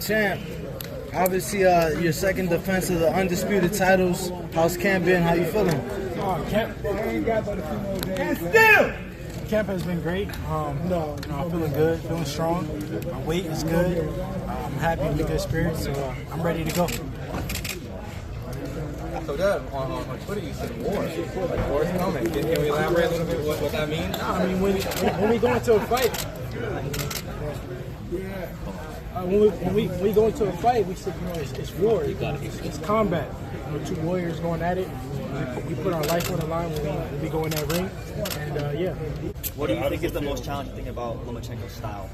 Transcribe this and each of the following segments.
Champ, obviously your second defense of the undisputed titles. How's camp been? How you feeling? Camp has been great. I'm feeling good, feeling strong. My weight is good. I'm happy in good spirits, so I'm ready to go. So Dev, on Twitter you said war. Like war is coming. Can we elaborate a little bit what that means? I mean, when we go into a fight, when we go into a fight, we said, it's war. It's combat. Two warriors going at it. We put our life on the line when we go in that ring, and yeah. What do you think is the most challenging thing about Lomachenko's style?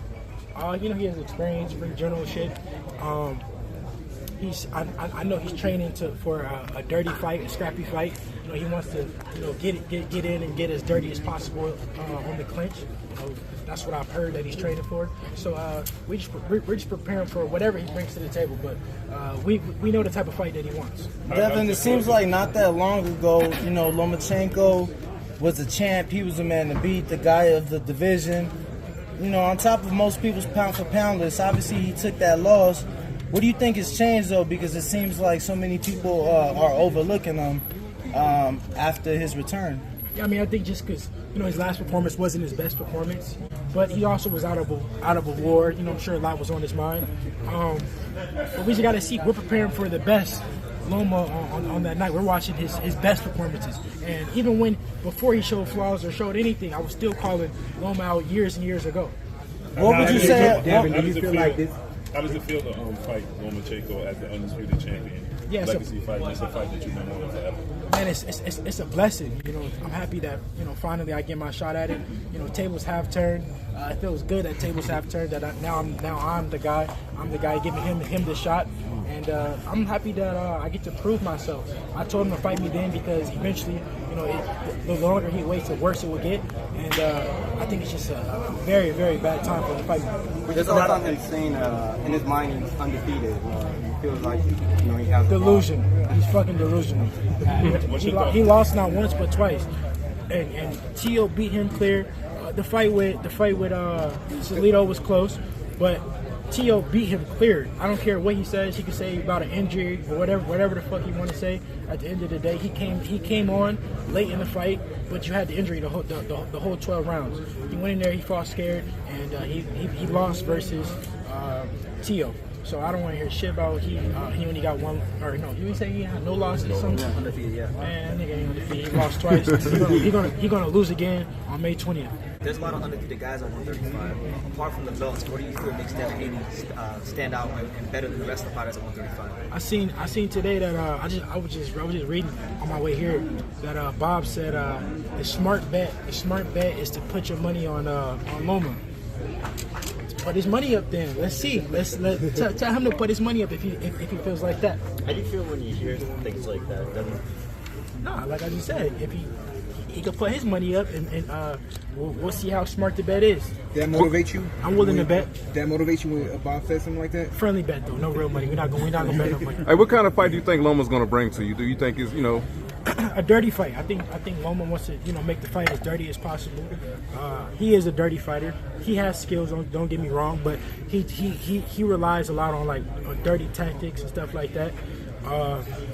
He has experience, pretty general shit. I know he's training for a dirty fight, a scrappy fight. He wants to, get in and get as dirty as possible on the clinch. That's what I've heard that he's training for. So we're just preparing for whatever he brings to the table. But we know the type of fight that he wants. Devin, it seems like not that long ago, Lomachenko was a champ. He was the man to beat, the guy of the division. On top of most people's pound for pound list, obviously he took that loss. What do you think has changed, though? Because it seems like so many people are overlooking him after his return. Yeah, I mean, I think just because his last performance wasn't his best performance, but he also was out of a war. I'm sure a lot was on his mind. But we just got to see. We're preparing for the best Loma on that night. We're watching his best performances, and even before he showed flaws or showed anything, I was still calling Loma out years and years ago. What would you say, Devin? Do you feel like this? How does it feel to fight Lomachenko as the undisputed champion? Yeah, legacy fight. It's a fight that you've been wanting forever. Man, it's a blessing. I'm happy that finally I get my shot at it. Tables have turned. It feels good that tables have turned. That now I'm the guy. I'm the guy giving him the shot, and I'm happy that I get to prove myself. I told him to fight me then because eventually, the longer he waits, the worse it will get. And I think it's just a very, very bad time for him to fight me. There's all time him saying in his mind he's undefeated. He feels like he has delusion. He's fucking delusional. He lost not once but twice, and Tio beat him clear. The fight with Salido was close, but Tio beat him clear. I don't care what he says. He can say about an injury or whatever the fuck he want to say. At the end of the day, he came on late in the fight, but you had the injury the whole 12 rounds. He went in there, he fought scared, and he lost versus Tio. So I don't want to hear shit about he only got one, or no, you say he had no losses or something? Yeah, undefeated, yeah. Man, nigga ain't undefeated. He lost twice. He gonna lose again on May 20th. There's a lot of undefeated guys at 135. Apart from the belts, what do you feel makes Devin Haney stand out and better than the rest of the fighters at 135? I seen today that I was just reading on my way here that Bob said the smart bet is to put your money on Loma. Put his money up then. Let's see. Let's tell him to put his money up if he feels like that. How do you feel when you hear things like that? Nah, like I just said, if he could put his money up and we'll see how smart the bet is. That motivate you? I'm willing to bet. That motivates you when Bob says something like that? Friendly bet though, no real money. We're not gonna bet no money. Hey, what kind of fight do you think Loma's gonna bring to you? Do you think it's a dirty fight? I think Loma wants to make the fight as dirty as possible. He is a dirty fighter. He has skills. Don't get me wrong, but he relies a lot on on dirty tactics and stuff like that.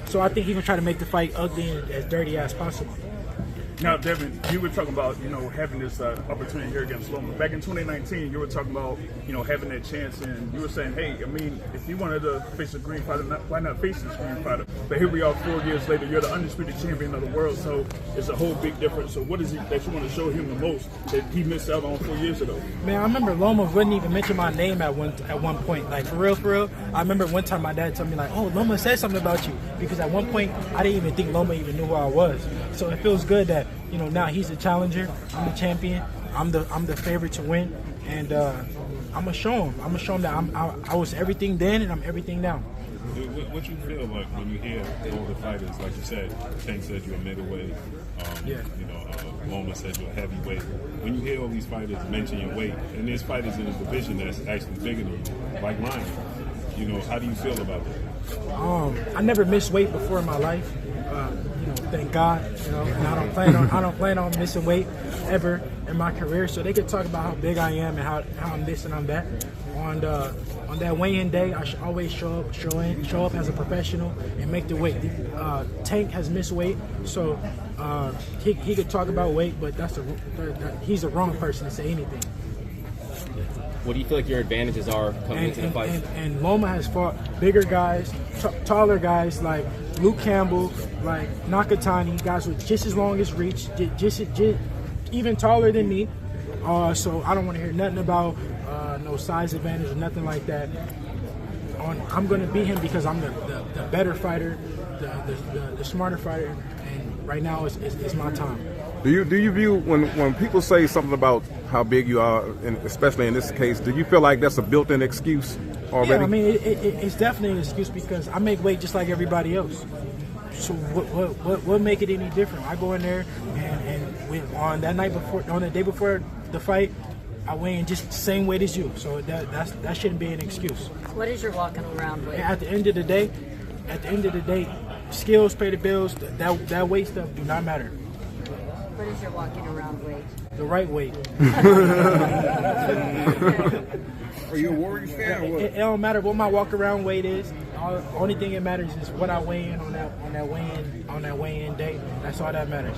So I think he's gonna try to make the fight ugly and as dirty as possible. Now, Devin, you were talking about having this opportunity here against Loma. Back in 2019, you were talking about having that chance, and you were saying, hey, I mean, if you wanted to face a green fighter, why not face this green fighter? But here we are 4 years later. You're the undisputed champion of the world, so it's a whole big difference. So what is it that you want to show him the most that he missed out on 4 years ago? Man, I remember Loma wouldn't even mention my name at one point. Like for real. I remember one time my dad told me oh, Loma said something about you, because at one point I didn't even think Loma even knew who I was. So it feels good that now he's the challenger, I'm the champion, I'm the favorite to win, and I'm gonna show him that I was everything then and I'm everything now. What you feel like when you hear all the fighters, like you said, Tank said you're a middleweight, Loma said you're a heavyweight. When you hear all these fighters mention your weight, and there's fighters in the division that's actually bigger than you, like Ryan, how do you feel about that? I never missed weight before in my life. Thank God, and I don't plan on missing weight ever. in my career, so they could talk about how big I am and how I'm this and I'm that. On that weigh-in day, I should always show up as a professional and make the weight. Tank has missed weight, so he could talk about weight, but he's the wrong person to say anything. What do you feel like your advantages are coming into the fight? And Loma has fought bigger guys, taller guys like Luke Campbell, like Nakatani, guys with just as long as reach, just even taller than me. So I don't want to hear nothing about no size advantage or nothing like that. I'm going to beat him because I'm the better fighter, the smarter fighter, and right now it's my time. Do you view when people say something about how big you are, and especially in this case, do you feel like that's a built-in excuse already? Yeah, I mean it's definitely an excuse because I make weight just like everybody else. So what make it any different? I go in there and on the day before the fight, I weigh in just the same weight as you. So that shouldn't be an excuse. What is your walking around weight? And at the end of the day, skills pay the bills. That weight stuff do not matter. What is your walking around weight? The right weight. Are you a Warriors fan or what? It don't matter what my walk around weight is. Only thing that matters is what I weigh in on that weigh-in day. That's all that matters.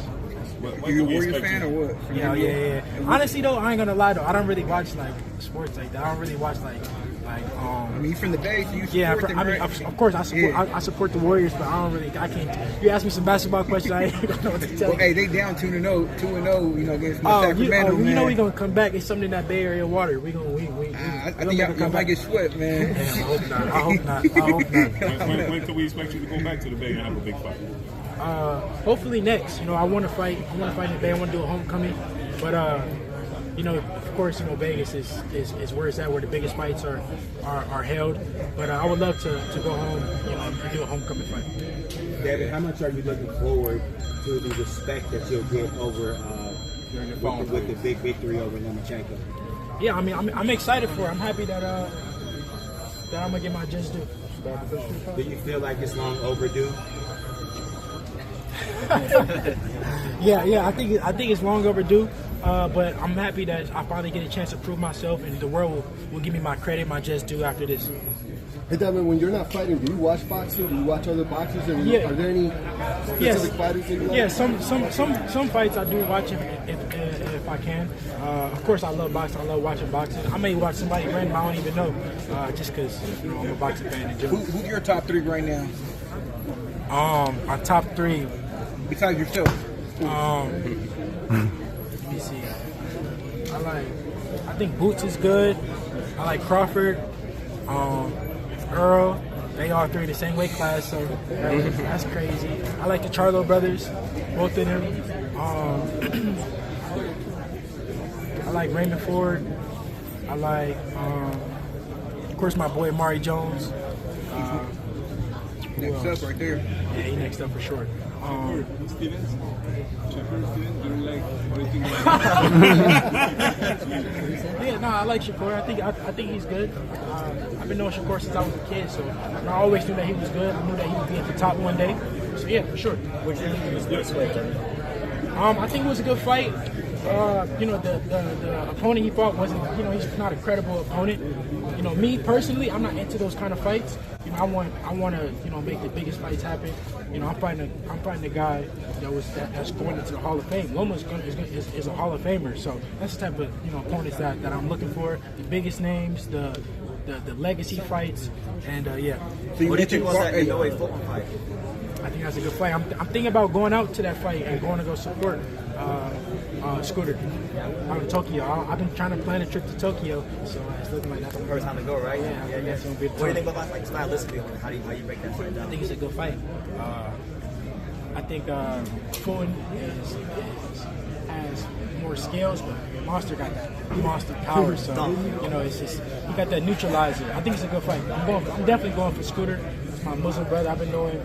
Are you a Warriors fan or what? Yeah. Honestly though, I ain't gonna lie though. I don't really watch like sports like that. I don't really watch like. I mean, you're from the Bay, so you support them, right? Of course, I support the Warriors, but I can't. You ask me some basketball questions, I ain't gonna know what to tell you. Hey, they down 2-0, you know, against Sacramento, man. You know we gonna come back. It's something in that Bay Area water. We I think y'all might get swept, man. Damn, I hope not. When can we expect you to go back to the Bay and have a big fight? Hopefully next. You know, I want to fight in the Bay. I want to do a homecoming, but you know, of course, you know, Vegas is where it's at, where the biggest fights are held. But I would love to go home, you know, and do a homecoming fight. Devin, how much are you looking forward to the respect that you'll get over with the big victory over Lomachenko? Yeah, I mean, I'm excited for it. I'm happy that I'm gonna get my just due. Do you feel like it's long overdue? Yeah. I think it's long overdue. But I'm happy that I finally get a chance to prove myself, and the world will give me my credit, my just due after this. Hey, Devin, when you're not fighting, do you watch boxing? Do you watch other boxers? Are there any specific fighters that you like? Yeah, some fights I do watch if I can. Of course, I love boxing. I love watching boxing. I may watch somebody random I don't even know, just because I'm a boxing fan in general. Who's your top three right now? My top three. Besides yourself. Let me see. I think Boots is good. I like Crawford, Earl. They all three in the same weight class, so that's crazy. I like the Charlo brothers, both of them. I like Raymond Ford. I like, of course, my boy Mari Jones. Next up right there. Yeah, he next up for sure. Stevens? Stevens, do you like, what do you think Yeah, no, I like Shakur. I think he's good. I've been knowing Shakur since I was a kid, so I always knew that he was good. I knew that he would be at the top one day. So yeah, for sure. What do you think he was good for? I think it was a good fight. You know, the opponent he fought wasn't, you know, he's not a credible opponent. You know, me personally, I'm not into those kind of fights. You know, I want to, you know, make the biggest fights happen. You know, I'm fighting a guy that's going into the Hall of Fame. Loma is a Hall of Famer, so that's the type of, you know, opponents that I'm looking for. The biggest names, the legacy fights, and yeah. So what do you think about that NOA football fight? I think that's a good fight. I'm thinking about going out to that fight and going to go support Scooter out in Tokyo. I've been trying to plan a trip to Tokyo, so it's looking like that's the first time to go, right? Yeah, that's gonna be. What do you think about like stylistically? How you break that fight down? I think it's a good fight. I think Fulton has more skills, but Monster got that monster power. So you know, it's just he got that neutralizer. I think it's a good fight. I'm definitely going for Scooter. It's my Muslim brother. I've been knowing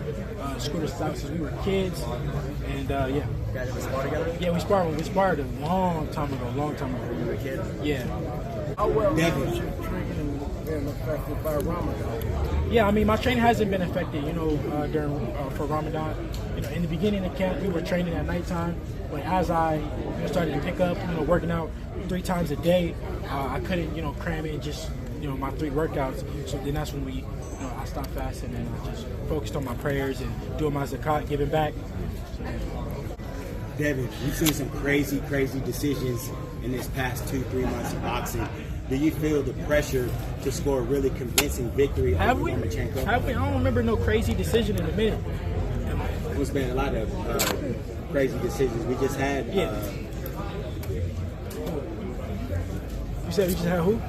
Scooter since we were kids, and yeah. You guys ever spar together? Yeah, we sparred a long time ago. You were a kid? Yeah. How well is drinking and being affected by Ramadan? Yeah, I mean, my training hasn't been affected, during for Ramadan. In the beginning of camp, we were training at nighttime, but as I started to pick up, working out 3 times a day, I couldn't, cram in just, my 3 workouts. So then that's when I stopped fasting and I just focused on my prayers and doing my zakat, giving back. Devin, we've seen some crazy decisions in this past 2-3 months of boxing. Do you feel the pressure to score a really convincing victory over Lomachenko? Have we? I don't remember no crazy decision in a minute. There's been a lot of crazy decisions. We just had. You said we just had who?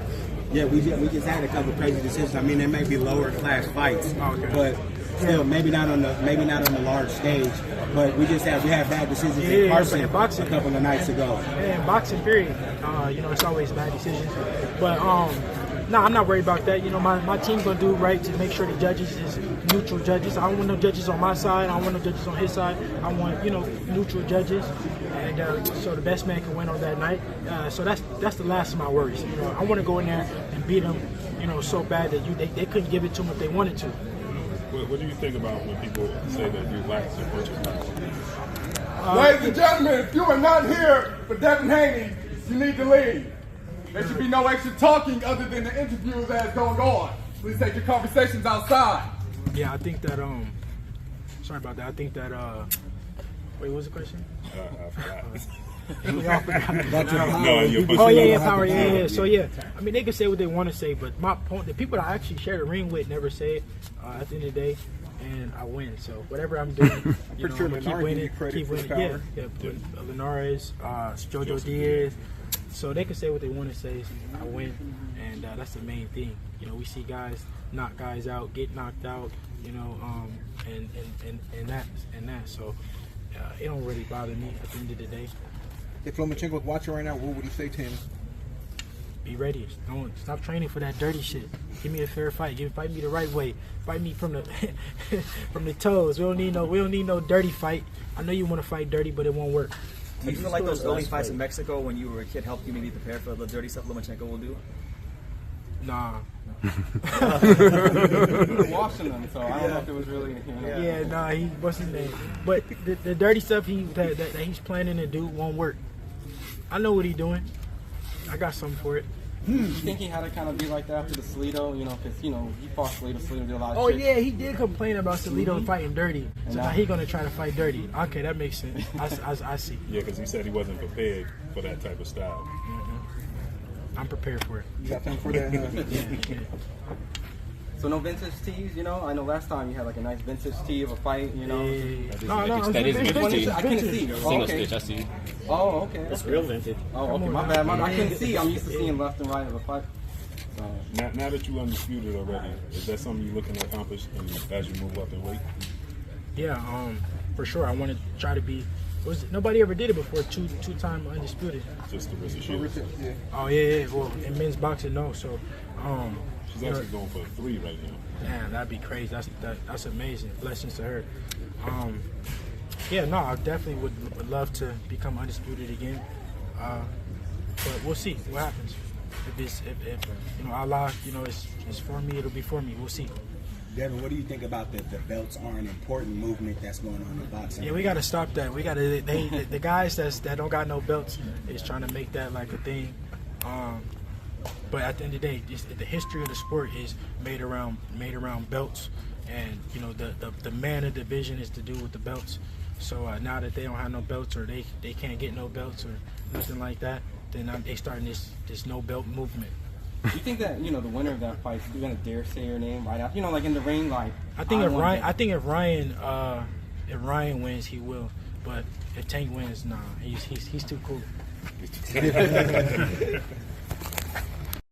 Yeah, we just had a couple crazy decisions. I mean, they may be lower class fights, but still maybe not on the large stage. But we had bad decisions in Carson boxing a couple of nights ago. Yeah, in boxing, period. It's always bad decisions. But no, I'm not worried about that. My team's gonna do right to make sure the judges is neutral judges. I don't want no judges on my side. I don't want no judges on his side. I want neutral judges, and so the best man can win on that night. So that's the last of my worries. I want to go in there and beat them. So bad that they couldn't give it to him if they wanted to. What do you think about when people say that you lack the punching power? Ladies and gentlemen, if you are not here for Devin Haney, you need to leave. There should be no extra talking other than the interview that's going on. Please take your conversations outside. Yeah, I think that, sorry about that. I think that, wait, what was the question? I forgot. We all forgot. Power. Yeah. So, yeah. I mean, they can say what they want to say, but the people that I actually share the ring with never say it at the end of the day, and I win. So, whatever I'm doing, I'm going to keep winning. Yeah. Linares, Jojo Diaz. So, they can say what they want to say. I win, and that's the main thing. We see guys knock guys out, get knocked out, and that. So, it don't really bother me at the end of the day. If Lomachenko was watching right now, what would you say to him? Be ready. Don't stop training for that dirty shit. Give me a fair fight. Fight me the right way. Fight me from the from the toes. We don't need no dirty fight. I know you want to fight dirty, but it won't work. Do you feel like those early fights in Mexico when you were a kid helped you maybe prepare for the dirty stuff Lomachenko will do? Nah. You were watching them, so I don't know if it was really. Yeah, nah. What's his name? But the dirty stuff that he's planning to do won't work. I know what he's doing. I got something for it. You think he had to kind of be like that after the Salido, because he fought Salido did a lot of shit. Yeah, he did complain about Salido fighting dirty. So now he's gonna try to fight dirty. Okay, that makes sense. I see. Yeah, because he said he wasn't prepared for that type of style. I'm prepared for it. You got something for that? Yeah. So no vintage tees, I know last time you had like a nice vintage tee of a fight, No, that is vintage. I couldn't see. Single stitch, I see. Oh, okay. That's real vintage. Oh, okay. My bad. I couldn't see. I'm used to seeing left and right of a fight. So. Now that you undisputed already, is that something you're looking to accomplish as you move up in weight? Yeah, for sure. I want to try to be. Nobody ever did it before. Two-time undisputed. Just the wrist shield. Yeah. Oh yeah. Well, in men's boxing, no. So, she's actually going for 3 right now. Man, that'd be crazy. That's amazing. Blessings to her. I definitely would love to become undisputed again. But we'll see what happens. If Allah, it's for me, it'll be for me. We'll see. Devin, what do you think about the belts are an important movement that's going on in boxing? Yeah, we got to stop that. We got to. The guys that don't got no belts is trying to make that like a thing. But at the end of the day, the history of the sport is made around belts, and the man of the division is to do with the belts. So now that they don't have no belts, or they can't get no belts or nothing like that, then they starting this no belt movement. You think that the winner of that fight is gonna dare say your name right after? Like in the ring, like I think if Ryan wins, he will. But if Tank wins, nah, he's too cool.